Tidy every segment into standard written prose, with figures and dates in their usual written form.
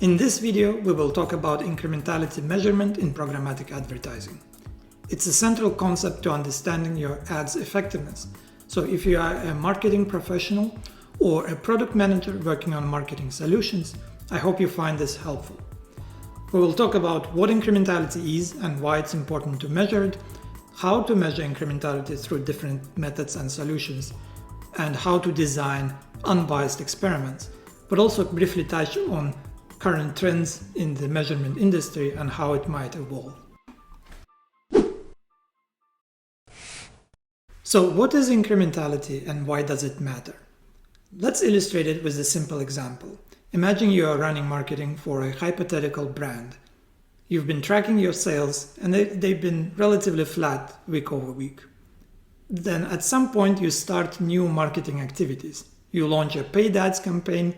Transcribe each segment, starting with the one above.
In this video, we will talk about incrementality measurement in programmatic advertising. It's a central concept to understanding your ads' effectiveness. So if you are a marketing professional or a product manager working on marketing solutions, I hope you find this helpful. We will talk about what incrementality is and why it's important to measure it, how to measure incrementality through different methods and solutions, and how to design unbiased experiments, but also briefly touch on current trends in the measurement industry and how it might evolve. So what is incrementality and why does it matter? Let's illustrate it with a simple example. Imagine you are running marketing for a hypothetical brand. You've been tracking your sales and they've been relatively flat week over week. Then at some point you start new marketing activities. You launch a paid ads campaign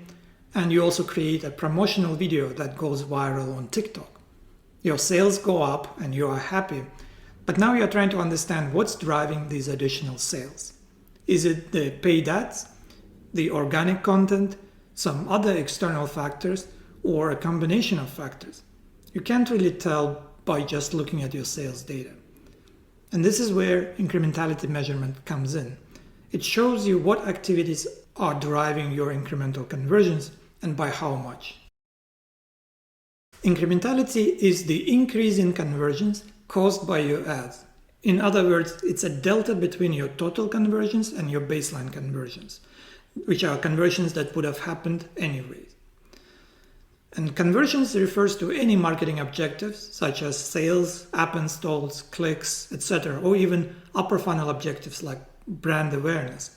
and you also create a promotional video that goes viral on TikTok. Your sales go up and you are happy, but now you're trying to understand what's driving these additional sales. Is it the paid ads, the organic content, some other external factors, or a combination of factors? You can't really tell by just looking at your sales data. And this is where incrementality measurement comes in. It shows you what activities are driving your incremental conversions and by how much. Incrementality is the increase in conversions caused by your ads. In other words, it's a delta between your total conversions and your baseline conversions, which are conversions that would have happened anyways. And conversions refers to any marketing objectives such as sales, app installs, clicks, etc., or even upper funnel objectives like brand awareness.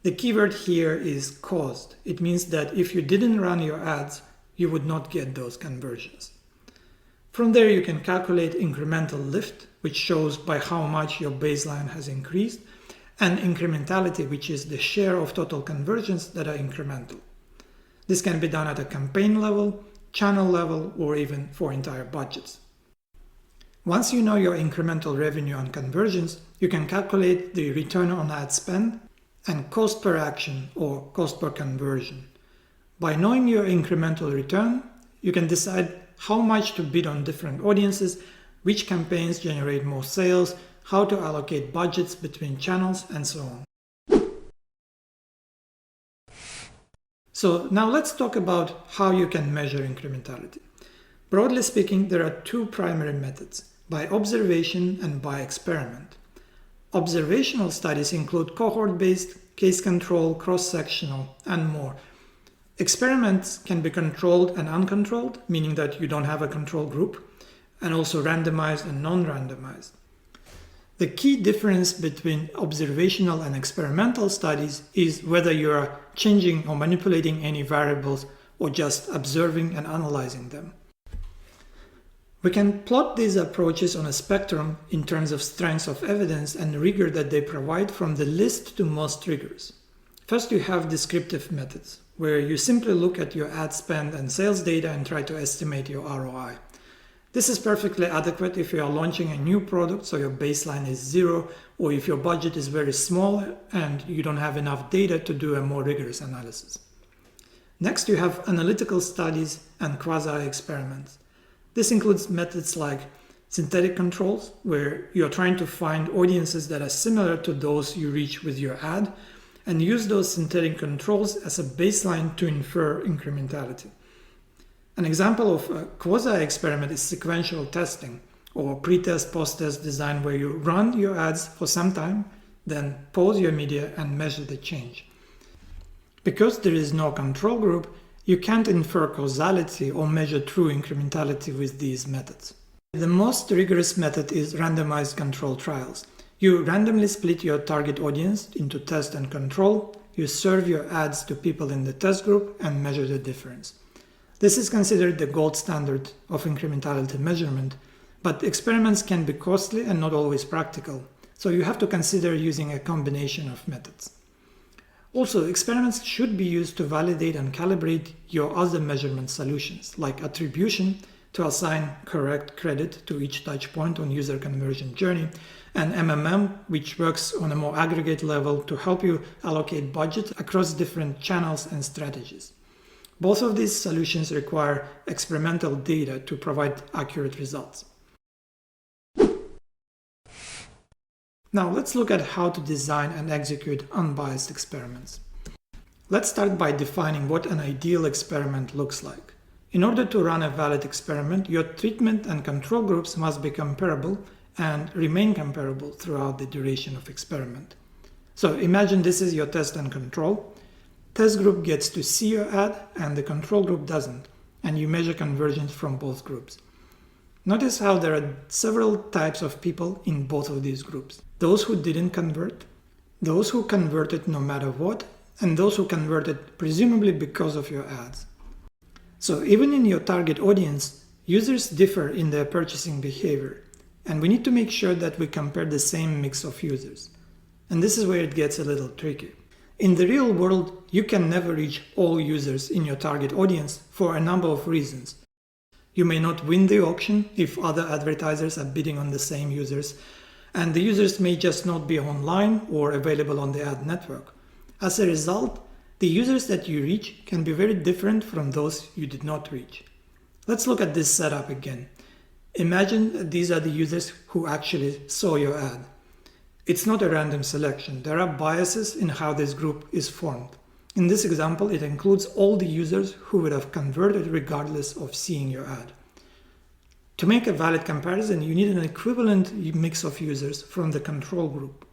The keyword here is caused. It means that if you didn't run your ads, you would not get those conversions. From there, you can calculate incremental lift, which shows by how much your baseline has increased, and incrementality, which is the share of total conversions that are incremental. This can be done at a campaign level, channel level, or even for entire budgets. Once you know your incremental revenue on conversions, you can calculate the return on ad spend and cost per action or cost per conversion. By knowing your incremental return, you can decide how much to bid on different audiences, which campaigns generate more sales, how to allocate budgets between channels, and so on. So now let's talk about how you can measure incrementality. Broadly speaking, there are two primary methods: by observation and by experiment. Observational studies include cohort-based, case control, cross-sectional, and more. Experiments can be controlled and uncontrolled, meaning that you don't have a control group, and also randomized and non-randomized. The key difference between observational and experimental studies is whether you are changing or manipulating any variables or just observing and analyzing them. We can plot these approaches on a spectrum in terms of strengths of evidence and rigor that they provide from the least to most rigorous. First, you have descriptive methods, where you simply look at your ad spend and sales data and try to estimate your ROI. This is perfectly adequate if you are launching a new product, so your baseline is zero, or if your budget is very small and you don't have enough data to do a more rigorous analysis. Next, you have analytical studies and quasi-experiments. This includes methods like synthetic controls, where you're trying to find audiences that are similar to those you reach with your ad, and use those synthetic controls as a baseline to infer incrementality. An example of a quasi-experiment is sequential testing, or pre-test, post-test design, where you run your ads for some time, then pause your media and measure the change. Because there is no control group, you can't infer causality or measure true incrementality with these methods. The most rigorous method is randomized control trials. You randomly split your target audience into test and control, you serve your ads to people in the test group and measure the difference. This is considered the gold standard of incrementality measurement, but experiments can be costly and not always practical, so you have to consider using a combination of methods. Also, experiments should be used to validate and calibrate your other measurement solutions, like attribution to assign correct credit to each touch point on user conversion journey, and MMM, which works on a more aggregate level to help you allocate budget across different channels and strategies. Both of these solutions require experimental data to provide accurate results. Now let's look at how to design and execute unbiased experiments. Let's start by defining what an ideal experiment looks like. In order to run a valid experiment, your treatment and control groups must be comparable and remain comparable throughout the duration of experiment. So imagine this is your test and control. Test group gets to see your ad and the control group doesn't, and you measure conversions from both groups. Notice how there are several types of people in both of these groups. Those who didn't convert, those who converted no matter what, and those who converted presumably because of your ads. So even in your target audience, users differ in their purchasing behavior, and we need to make sure that we compare the same mix of users. And this is where it gets a little tricky. In the real world, you can never reach all users in your target audience for a number of reasons. You may not win the auction if other advertisers are bidding on the same users, and the users may just not be online or available on the ad network. As a result, the users that you reach can be very different from those you did not reach. Let's look at this setup again. Imagine these are the users who actually saw your ad. It's not a random selection. There are biases in how this group is formed. In this example, it includes all the users who would have converted regardless of seeing your ad. To make a valid comparison, you need an equivalent mix of users from the control group.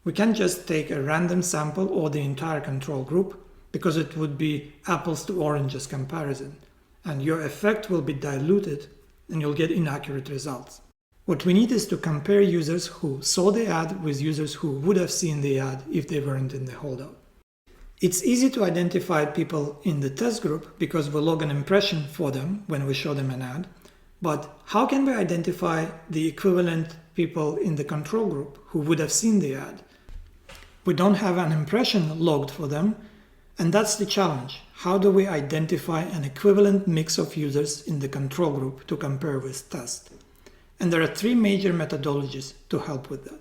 We can't just take a random sample or the entire control group because it would be apples to oranges comparison, and your effect will be diluted and you'll get inaccurate results. What we need is to compare users who saw the ad with users who would have seen the ad if they weren't in the holdout. It's easy to identify people in the test group because we log an impression for them when we show them an ad, but how can we identify the equivalent people in the control group who would have seen the ad? We don't have an impression logged for them, and that's the challenge. How do we identify an equivalent mix of users in the control group to compare with test? And there are three major methodologies to help with that.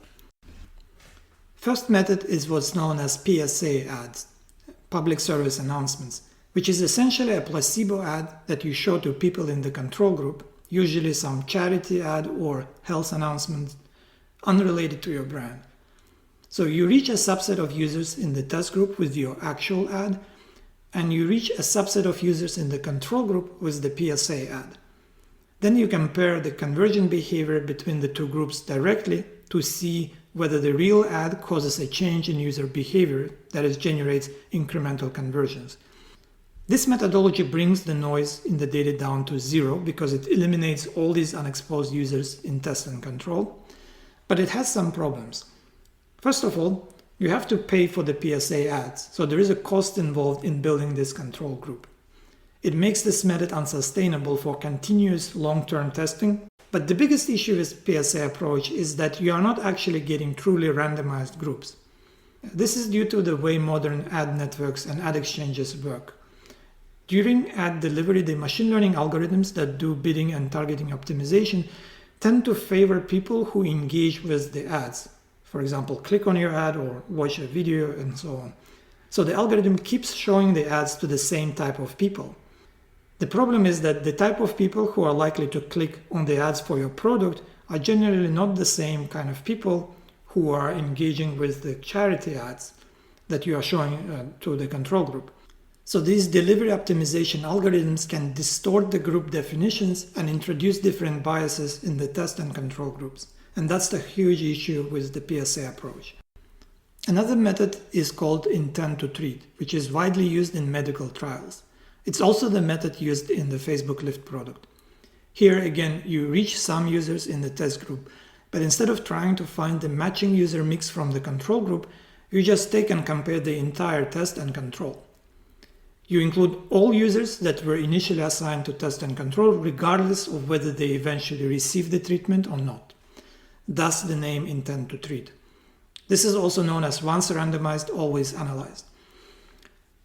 First method is what's known as PSA ads, public service announcements, which is essentially a placebo ad that you show to people in the control group, usually some charity ad or health announcement unrelated to your brand. So you reach a subset of users in the test group with your actual ad, and you reach a subset of users in the control group with the PSA ad. Then you compare the conversion behavior between the two groups directly to see whether the real ad causes a change in user behavior, that is, generates incremental conversions. This methodology brings the noise in the data down to zero because it eliminates all these unexposed users in test and control, but it has some problems. First of all, you have to pay for the PSA ads, so there is a cost involved in building this control group. It makes this method unsustainable for continuous long-term testing, but the biggest issue with PSA approach is that you are not actually getting truly randomized groups. This is due to the way modern ad networks and ad exchanges work. During ad delivery, the machine learning algorithms that do bidding and targeting optimization tend to favor people who engage with the ads. For example, click on your ad or watch a video and so on. So the algorithm keeps showing the ads to the same type of people. The problem is that the type of people who are likely to click on the ads for your product are generally not the same kind of people who are engaging with the charity ads that you are showing to the control group. So these delivery optimization algorithms can distort the group definitions and introduce different biases in the test and control groups. And that's the huge issue with the PSA approach. Another method is called intent to treat, which is widely used in medical trials. It's also the method used in the Facebook Lift product. Here again, you reach some users in the test group, but instead of trying to find the matching user mix from the control group, you just take and compare the entire test and control. You include all users that were initially assigned to test and control, regardless of whether they eventually received the treatment or not. Thus the name intent to treat. This is also known as once randomized, always analyzed.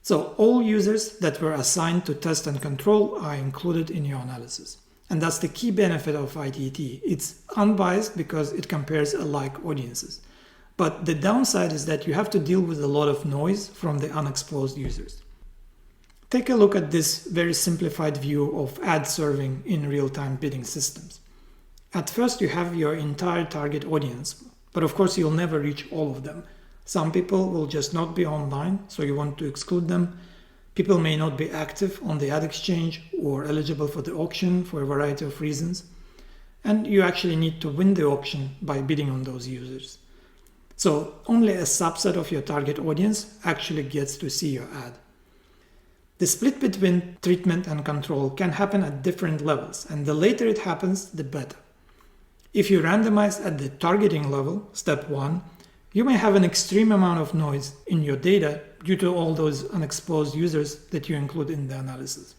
So all users that were assigned to test and control are included in your analysis. And that's the key benefit of ITT. It's unbiased because it compares alike audiences. But the downside is that you have to deal with a lot of noise from the unexposed users. Take a look at this very simplified view of ad serving in real-time bidding systems. At first, you have your entire target audience, but of course you'll never reach all of them. Some people will just not be online, so you want to exclude them. People may not be active on the ad exchange or eligible for the auction for a variety of reasons. And you actually need to win the auction by bidding on those users. So only a subset of your target audience actually gets to see your ad. The split between treatment and control can happen at different levels, and the later it happens, the better. If you randomize at the targeting level, step 1, you may have an extreme amount of noise in your data due to all those unexposed users that you include in the analysis.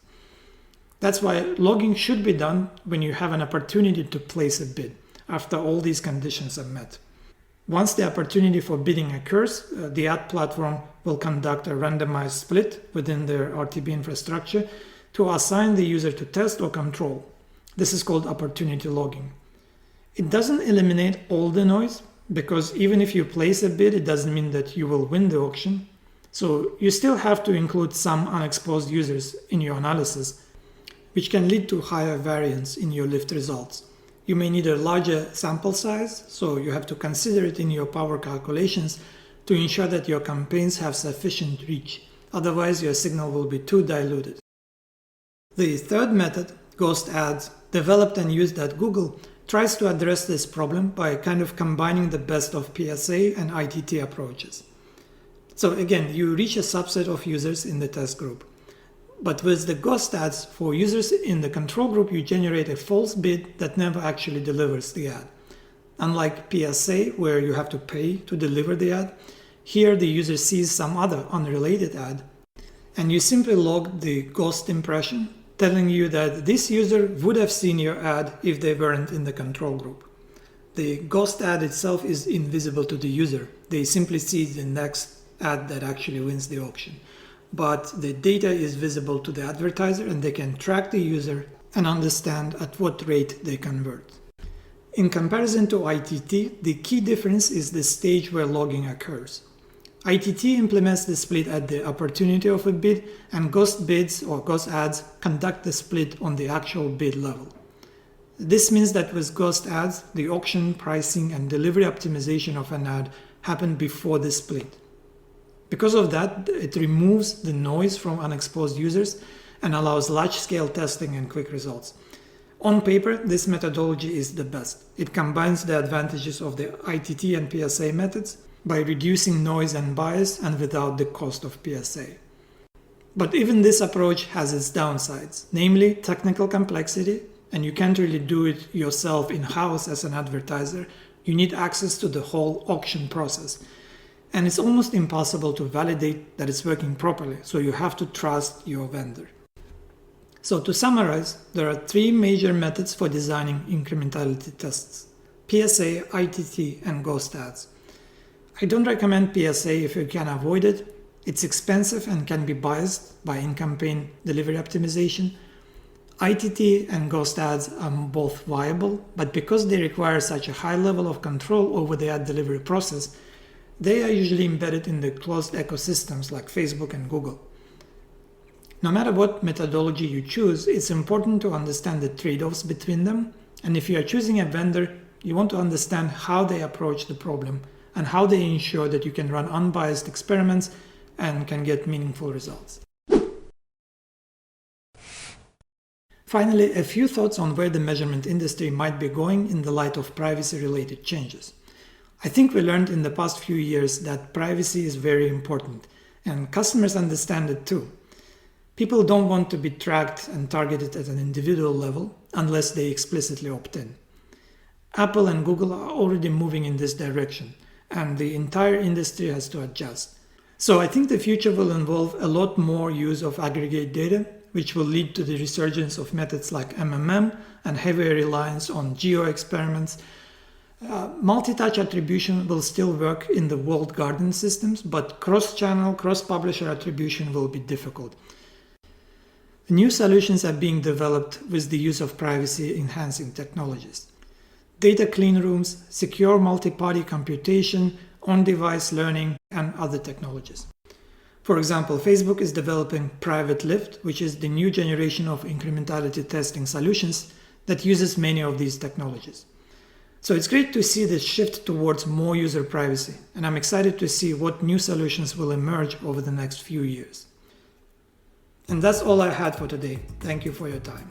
That's why logging should be done when you have an opportunity to place a bid, after all these conditions are met. Once the opportunity for bidding occurs, the ad platform will conduct a randomized split within their RTB infrastructure to assign the user to test or control. This is called opportunity logging. It doesn't eliminate all the noise, because even if you place a bid, it doesn't mean that you will win the auction. So you still have to include some unexposed users in your analysis, which can lead to higher variance in your lift results. You may need a larger sample size, so you have to consider it in your power calculations to ensure that your campaigns have sufficient reach. Otherwise, your signal will be too diluted. The third method, ghost ads, developed and used at Google, tries to address this problem by kind of combining the best of PSA and ITT approaches. So again, you reach a subset of users in the test group. But with the ghost ads, for users in the control group, you generate a false bid that never actually delivers the ad. Unlike PSA, where you have to pay to deliver the ad, here the user sees some other unrelated ad, and you simply log the ghost impression, telling you that this user would have seen your ad if they weren't in the control group. The ghost ad itself is invisible to the user. They simply see the next ad that actually wins the auction. But the data is visible to the advertiser, and they can track the user and understand at what rate they convert. In comparison to ITT, the key difference is the stage where logging occurs. ITT implements the split at the opportunity of a bid, and ghost bids or ghost ads conduct the split on the actual bid level. This means that with ghost ads, the auction, pricing, and delivery optimization of an ad happen before the split. Because of that, it removes the noise from unexposed users and allows large-scale testing and quick results. On paper, this methodology is the best. It combines the advantages of the ITT and PSA methods by reducing noise and bias and without the cost of PSA. But even this approach has its downsides, namely technical complexity, and you can't really do it yourself in-house as an advertiser. You need access to the whole auction process. And it's almost impossible to validate that it's working properly, so you have to trust your vendor. So to summarize, there are three major methods for designing incrementality tests: PSA, ITT, and ghost ads. I don't recommend PSA if you can avoid it. It's expensive and can be biased by in-campaign delivery optimization. ITT and ghost ads are both viable, but because they require such a high level of control over the ad delivery process, they are usually embedded in the closed ecosystems like Facebook and Google. No matter what methodology you choose, it's important to understand the trade-offs between them, and if you are choosing a vendor, you want to understand how they approach the problem and how they ensure that you can run unbiased experiments and can get meaningful results. Finally, a few thoughts on where the measurement industry might be going in the light of privacy-related changes. I think we learned in the past few years that privacy is very important, and customers understand it too. People don't want to be tracked and targeted at an individual level unless they explicitly opt in. Apple and Google are already moving in this direction, and the entire industry has to adjust. So I think the future will involve a lot more use of aggregate data, which will lead to the resurgence of methods like MMM and heavier reliance on geo experiments. Multi-touch attribution will still work in the walled garden systems, but cross-channel, cross-publisher attribution will be difficult. New solutions are being developed with the use of privacy-enhancing technologies. Data clean rooms, secure multi-party computation, on-device learning, and other technologies. For example, Facebook is developing Private Lift, which is the new generation of incrementality testing solutions that uses many of these technologies. So it's great to see this shift towards more user privacy, and I'm excited to see what new solutions will emerge over the next few years. And that's all I had for today. Thank you for your time.